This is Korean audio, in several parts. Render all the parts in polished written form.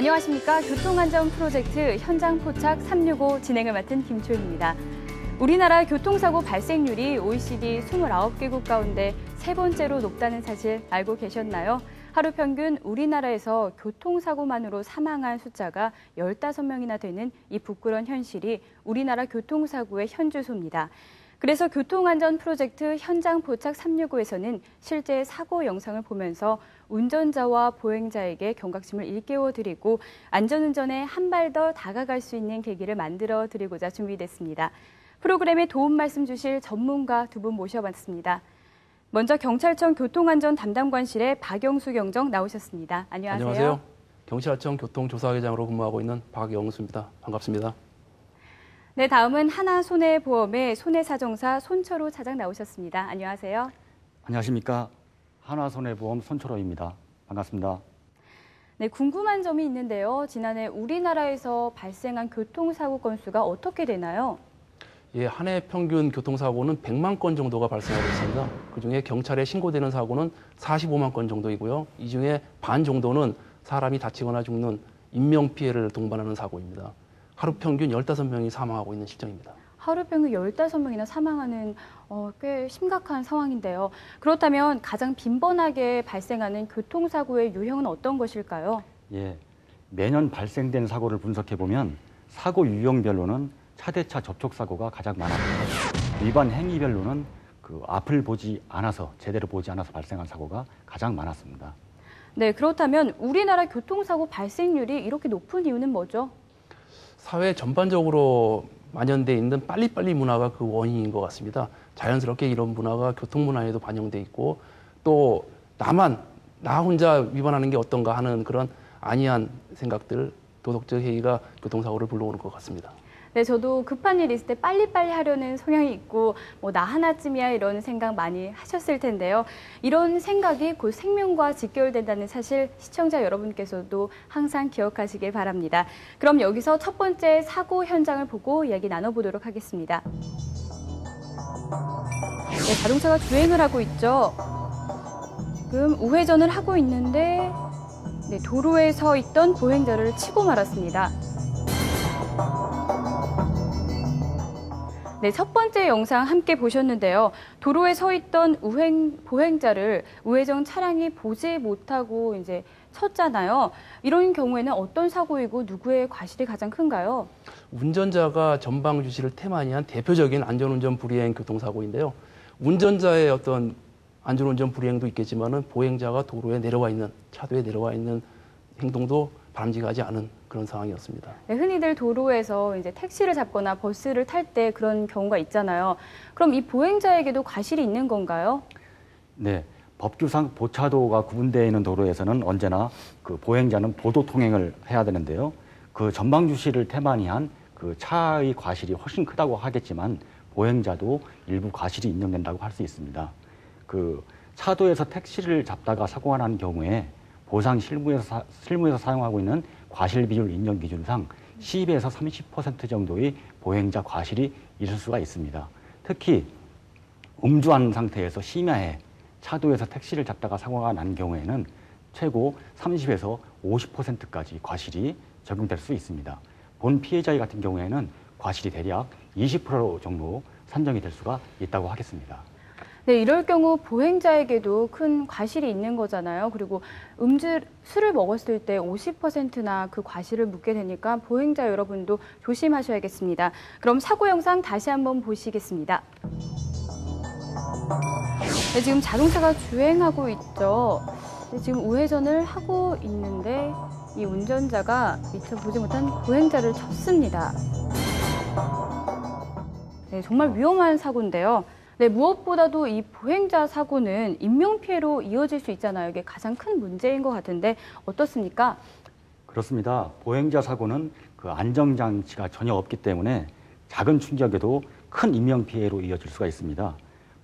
안녕하십니까. 교통안전 프로젝트 현장 포착 365 진행을 맡은 김초입니다. 우리나라 교통사고 발생률이 OECD 29개국 가운데 세 번째로 높다는 사실 알고 계셨나요? 하루 평균 우리나라에서 교통사고만으로 사망한 숫자가 15명이나 되는 이 부끄러운 현실이 우리나라 교통사고의 현주소입니다. 그래서 교통안전 프로젝트 현장 포착 365에서는 실제 사고 영상을 보면서 운전자와 보행자에게 경각심을 일깨워드리고 안전운전에 한 발 더 다가갈 수 있는 계기를 만들어드리고자 준비됐습니다. 프로그램에 도움 말씀 주실 전문가 두 분 모셔봤습니다. 먼저 경찰청 교통안전 담당관실의 박영수 경정 나오셨습니다. 안녕하세요. 안녕하세요. 경찰청 교통조사회장으로 근무하고 있는 박영수입니다. 반갑습니다. 네, 다음은 하나손해보험의 손해사정사 손철호 차장 나오셨습니다. 안녕하세요. 안녕하십니까. 하나손해보험 손철호입니다. 반갑습니다. 네, 궁금한 점이 있는데요. 지난해 우리나라에서 발생한 교통사고 건수가 어떻게 되나요? 예, 한 해 평균 교통사고는 100만 건 정도가 발생하고 있습니다. 그중에 경찰에 신고되는 사고는 45만 건 정도이고요. 이 중에 반 정도는 사람이 다치거나 죽는 인명피해를 동반하는 사고입니다. 하루 평균 15명이 사망하고 있는 실정입니다. 하루 평균 15명이나 사망하는 꽤 심각한 상황인데요. 그렇다면 가장 빈번하게 발생하는 교통사고의 유형은 어떤 것일까요? 예, 매년 발생된 사고를 분석해보면 사고 유형별로는 차대차 접촉사고가 가장 많았고요. 위반 행위별로는 앞을 보지 않아서, 제대로 보지 않아서 발생한 사고가 가장 많았습니다. 네, 그렇다면 우리나라 교통사고 발생률이 이렇게 높은 이유는 뭐죠? 사회 전반적으로 만연돼 있는 빨리빨리 문화가 그 원인인 것 같습니다. 자연스럽게 이런 문화가 교통문화에도 반영돼 있고 또 나 혼자 위반하는 게 어떤가 하는 그런 안이한 생각들, 도덕적 해이가 교통사고를 불러오는 것 같습니다. 네, 저도 급한 일 있을 때 빨리빨리 하려는 성향이 있고 나 하나쯤이야 이런 생각 많이 하셨을 텐데요. 이런 생각이 곧 생명과 직결된다는 사실 시청자 여러분께서도 항상 기억하시길 바랍니다. 그럼 여기서 첫 번째 사고 현장을 보고 이야기 나눠보도록 하겠습니다. 네, 자동차가 주행을 하고 있죠. 지금 우회전을 하고 있는데 네, 도로에 서 있던 보행자를 치고 말았습니다. 네, 첫 번째 영상 함께 보셨는데요. 도로에 서 있던 보행자를 우회전 차량이 보지 못하고 이제 쳤잖아요. 이런 경우에는 어떤 사고이고 누구의 과실이 가장 큰가요? 운전자가 전방 주시를 태만히 한 대표적인 안전운전 불이행 교통사고인데요. 운전자의 어떤 안전운전 불이행도 있겠지만은 보행자가 도로에 내려와 있는, 차도에 내려와 있는 행동도 바람직하지 않은 그런 상황이었습니다. 네, 흔히들 도로에서 이제 택시를 잡거나 버스를 탈 때 그런 경우가 있잖아요. 그럼 이 보행자에게도 과실이 있는 건가요? 네, 법규상 보차도가 구분되어 있는 도로에서는 언제나 보행자는 보도 통행을 해야 되는데요. 전방 주시를 태만히 한 차의 과실이 훨씬 크다고 하겠지만 보행자도 일부 과실이 인정된다고 할 수 있습니다. 차도에서 택시를 잡다가 사고가 난 경우에 보상 실무에서 사용하고 있는 과실 비율 인정 기준상 10에서 30% 정도의 보행자 과실이 있을 수가 있습니다. 특히 음주한 상태에서 심야에 차도에서 택시를 잡다가 사고가 난 경우에는 최고 30에서 50%까지 과실이 적용될 수 있습니다. 본 피해자 같은 경우에는 과실이 대략 20% 정도 산정이 될 수가 있다고 하겠습니다. 네, 이럴 경우 보행자에게도 큰 과실이 있는 거잖아요. 그리고 술을 먹었을 때 50%나 그 과실을 묻게 되니까 보행자 여러분도 조심하셔야겠습니다. 그럼 사고 영상 다시 한번 보시겠습니다. 네, 지금 자동차가 주행하고 있죠. 네, 지금 우회전을 하고 있는데 이 운전자가 미처 보지 못한 보행자를 쳤습니다. 네, 정말 위험한 사고인데요. 네, 무엇보다도 이 보행자 사고는 인명피해로 이어질 수 있잖아요. 이게 가장 큰 문제인 것 같은데 어떻습니까? 그렇습니다. 보행자 사고는 안전장치가 전혀 없기 때문에 작은 충격에도 큰 인명피해로 이어질 수가 있습니다.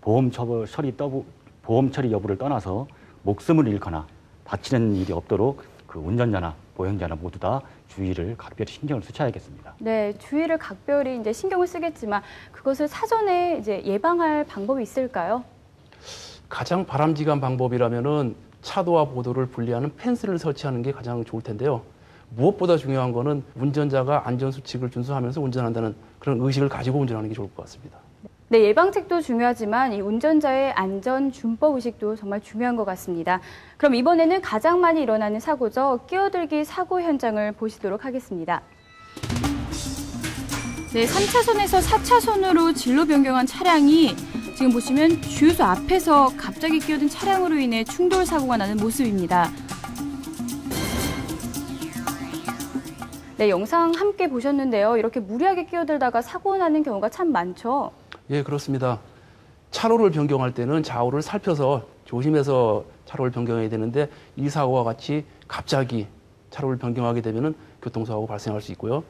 보험 처리 여부를 떠나서 목숨을 잃거나 다치는 일이 없도록 운전자나 보행자나 모두 다 주의를 각별히 신경을 쓰셔야겠습니다. 네, 주의를 각별히 이제 신경을 쓰겠지만 그것을 사전에 이제 예방할 방법이 있을까요? 가장 바람직한 방법이라면은 차도와 보도를 분리하는 펜스를 설치하는 게 가장 좋을 텐데요. 무엇보다 중요한 거는 운전자가 안전수칙을 준수하면서 운전한다는 그런 의식을 가지고 운전하는 게 좋을 것 같습니다. 네, 예방책도 중요하지만 이 운전자의 안전 준법 의식도 정말 중요한 것 같습니다. 그럼 이번에는 가장 많이 일어나는 사고죠. 끼어들기 사고 현장을 보시도록 하겠습니다. 네, 3차선에서 4차선으로 진로 변경한 차량이 지금 보시면 주유소 앞에서 갑자기 끼어든 차량으로 인해 충돌 사고가 나는 모습입니다. 네, 영상 함께 보셨는데요. 이렇게 무리하게 끼어들다가 사고 나는 경우가 참 많죠. 예, 그렇습니다. 차로를 변경할 때는 좌우를 살펴서 조심해서 차로를 변경해야 되는데 이 사고와 같이 갑자기 차로를 변경하게 되면 교통사고가 발생할 수 있고요.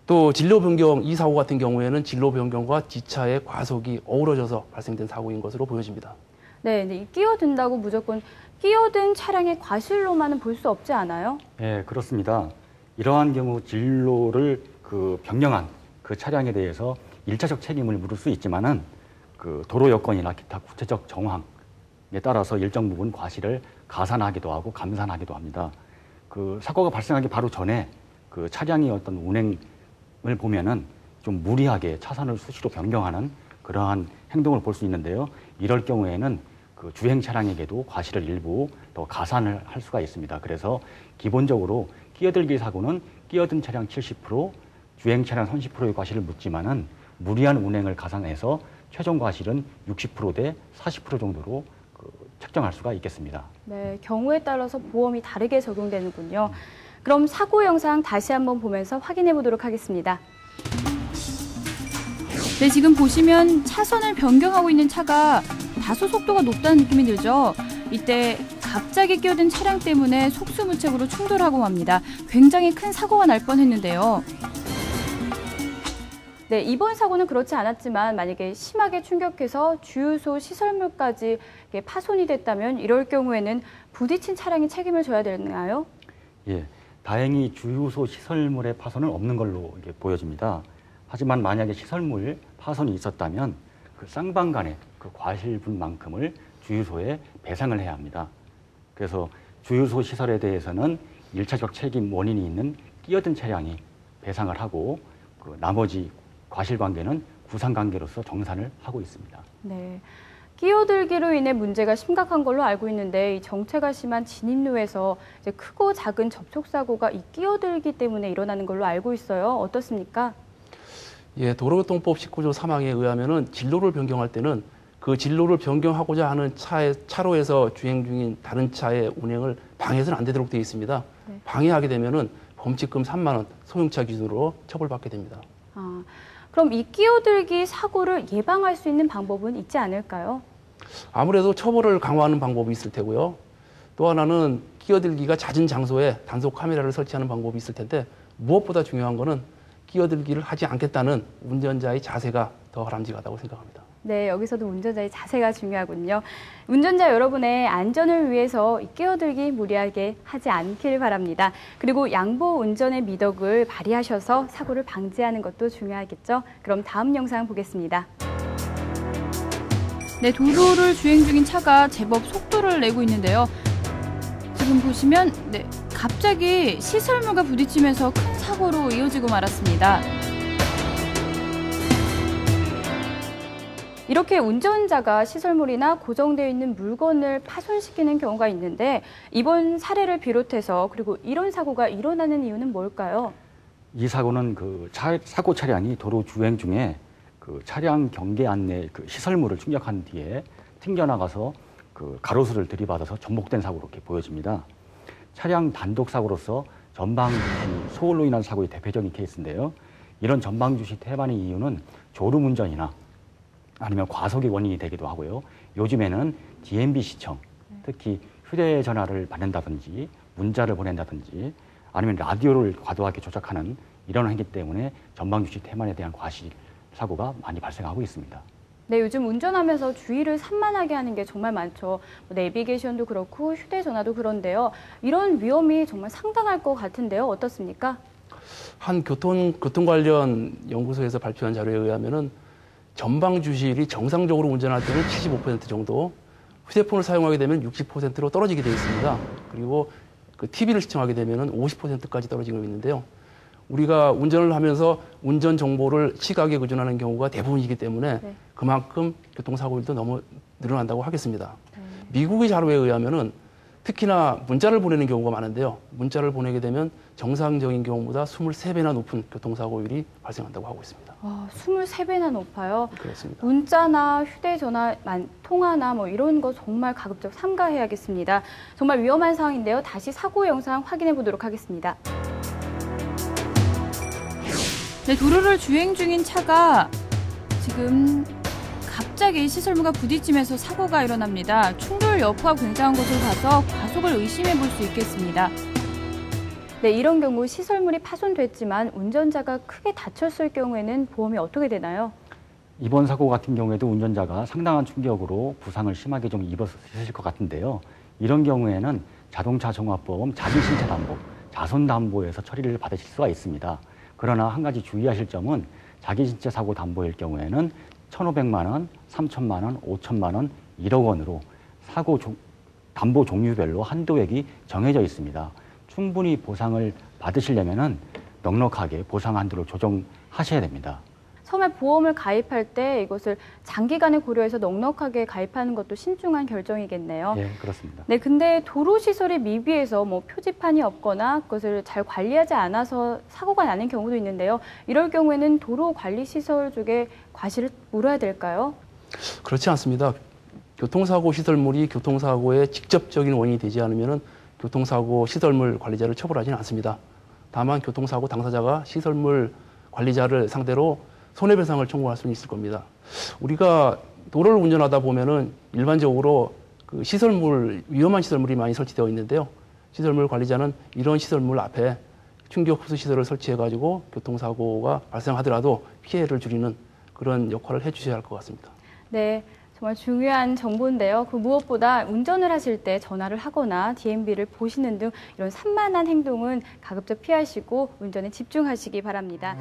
또 진로 변경, 이 사고 같은 경우에는 진로 변경과 뒷차의 과속이 어우러져서 발생된 사고인 것으로 보여집니다. 네, 근데 끼어든다고 무조건 끼어든 차량의 과실로만은 볼 수 없지 않아요? 예, 그렇습니다. 이러한 경우 진로를 변경한 그 차량에 대해서 일차적 책임을 물을 수 있지만은 그 도로 여건이나 기타 구체적 정황에 따라서 일정 부분 과실을 가산하기도 하고 감산하기도 합니다. 그 사고가 발생하기 바로 전에 그 차량의 어떤 운행을 보면은 좀 무리하게 차선을 수시로 변경하는 그러한 행동을 볼 수 있는데요. 이럴 경우에는 그 주행 차량에게도 과실을 일부 더 가산을 할 수가 있습니다. 그래서 기본적으로 끼어들기 사고는 끼어든 차량 70%, 주행 차량 30%의 과실을 묻지만은 무리한 운행을 가산해서 최종 과실은 60%대 40% 정도로 책정할 수가 있겠습니다. 네, 경우에 따라서 보험이 다르게 적용되는군요. 그럼 사고 영상 다시 한번 보면서 확인해 보도록 하겠습니다. 네, 지금 보시면 차선을 변경하고 있는 차가 다소 속도가 높다는 느낌이 들죠. 이때 갑자기 끼어든 차량 때문에 속수무책으로 충돌하고 맙니다. 굉장히 큰 사고가 날 뻔했는데요. 네, 이번 사고는 그렇지 않았지만 만약에 심하게 충격해서 주유소 시설물까지 파손이 됐다면 이럴 경우에는 부딪힌 차량이 책임을 져야 되나요? 예, 다행히 주유소 시설물의 파손은 없는 걸로 보여집니다. 하지만 만약에 시설물 파손이 있었다면 그 쌍방간의 그 과실분만큼을 주유소에 배상을 해야 합니다. 그래서 주유소 시설에 대해서는 일차적 책임 원인이 있는 끼어든 차량이 배상을 하고 그 나머지 과실관계는 구상관계로서 정산을 하고 있습니다. 네, 끼어들기로 인해 문제가 심각한 걸로 알고 있는데 이 정체가 심한 진입로에서 이제 크고 작은 접촉사고가 이 끼어들기 때문에 일어나는 걸로 알고 있어요. 어떻습니까? 예, 도로교통법 19조 3항에 의하면은 진로를 변경할 때는 그 진로를 변경하고자 하는 차로에서 주행 중인 다른 차의 운행을 방해해서는 안 되도록 되어 있습니다. 네. 방해하게 되면은 범칙금 3만 원, 소형차 기준으로 처벌받게 됩니다. 아, 그럼 이 끼어들기 사고를 예방할 수 있는 방법은 있지 않을까요? 아무래도 처벌을 강화하는 방법이 있을 테고요. 또 하나는 끼어들기가 잦은 장소에 단속 카메라를 설치하는 방법이 있을 텐데 무엇보다 중요한 거는 끼어들기를 하지 않겠다는 운전자의 자세가 더 바람직하다고 생각합니다. 네, 여기서도 운전자의 자세가 중요하군요. 운전자 여러분의 안전을 위해서 끼어들기 무리하게 하지 않기를 바랍니다. 그리고 양보 운전의 미덕을 발휘하셔서 사고를 방지하는 것도 중요하겠죠. 그럼 다음 영상 보겠습니다. 네, 도로를 주행 중인 차가 제법 속도를 내고 있는데요. 지금 보시면 갑자기 시설물과 부딪히면서 큰 사고로 이어지고 말았습니다. 이렇게 운전자가 시설물이나 고정되어 있는 물건을 파손시키는 경우가 있는데 이번 사례를 비롯해서 그리고 이런 사고가 일어나는 이유는 뭘까요? 이 사고는 사고 차량이 도로 주행 중에 그 차량 경계 안내 시설물을 충격한 뒤에 튕겨나가서 가로수를 들이받아서 전복된 사고로 이렇게 보여집니다. 차량 단독 사고로서 전방주시 소홀로 인한 사고의 대표적인 케이스인데요. 이런 전방주시 태반의 이유는 졸음운전이나 아니면 과속이 원인이 되기도 하고요. 요즘에는 DMB 시청, 특히 휴대전화를 받는다든지 문자를 보낸다든지 아니면 라디오를 과도하게 조작하는 이런 행위 때문에 전방주시 태만에 대한 과실 사고가 많이 발생하고 있습니다. 네, 요즘 운전하면서 주의를 산만하게 하는 게 정말 많죠. 내비게이션도 그렇고 휴대전화도 그런데요. 이런 위험이 정말 상당할 것 같은데요. 어떻습니까? 한 교통 관련 연구소에서 발표한 자료에 의하면은 전방 주시율이 정상적으로 운전할 때는 75% 정도, 휴대폰을 사용하게 되면 60%로 떨어지게 되어 있습니다. 그리고 그 TV를 시청하게 되면은 50%까지 떨어지고 있는데요. 우리가 운전을 하면서 운전 정보를 시각에 의존하는 경우가 대부분이기 때문에 네. 그만큼 교통사고율도 너무 늘어난다고 하겠습니다. 미국의 자료에 의하면은 특히나 문자를 보내는 경우가 많은데요. 문자를 보내게 되면 정상적인 경우보다 23배나 높은 교통사고율이 발생한다고 하고 있습니다. 23배나 높아요. 그렇습니다. 문자나 휴대전화, 통화나 뭐 이런 거 정말 가급적 삼가해야겠습니다. 정말 위험한 상황인데요. 다시 사고 영상 확인해 보도록 하겠습니다. 네, 도로를 주행 중인 차가 지금 갑자기 시설물과 부딪히면서 사고가 일어납니다. 충돌 여부가 굉장한 것을 봐서 과속을 의심해 볼 수 있겠습니다. 네, 이런 경우 시설물이 파손됐지만 운전자가 크게 다쳤을 경우에는 보험이 어떻게 되나요? 이번 사고 같은 경우에도 운전자가 상당한 충격으로 부상을 심하게 좀 입었을 것 같은데요. 이런 경우에는 자동차 종합보험 자기신체 담보, 자손 담보에서 처리를 받으실 수가 있습니다. 그러나 한 가지 주의하실 점은 자기신체 사고 담보일 경우에는 1,500만 원, 3,000만 원, 5,000만 원, 1억 원으로 사고 담보 종류별로 한도액이 정해져 있습니다. 충분히 보상을 받으시려면은 넉넉하게 보상 한도를 조정하셔야 됩니다. 처음에 보험을 가입할 때 이것을 장기간에 고려해서 넉넉하게 가입하는 것도 신중한 결정이겠네요. 예, 그렇습니다. 네, 근데 도로 시설이 미비해서 뭐 표지판이 없거나 그것을 잘 관리하지 않아서 사고가 나는 경우도 있는데요. 이럴 경우에는 도로 관리 시설 쪽에 과실을 물어야 될까요? 그렇지 않습니다. 교통사고 시설물이 교통사고의 직접적인 원인이 되지 않으면은 교통사고 시설물 관리자를 처벌하지는 않습니다. 다만 교통사고 당사자가 시설물 관리자를 상대로 손해배상을 청구할 수는 있을 겁니다. 우리가 도로를 운전하다 보면은 일반적으로 그 시설물, 위험한 시설물이 많이 설치되어 있는데요. 시설물 관리자는 이런 시설물 앞에 충격 흡수 시설을 설치해가지고 교통사고가 발생하더라도 피해를 줄이는 그런 역할을 해주셔야 할 것 같습니다. 네. 정말 중요한 정보인데요. 그 무엇보다 운전을 하실 때 전화를 하거나 DMB를 보시는 등 이런 산만한 행동은 가급적 피하시고 운전에 집중하시기 바랍니다.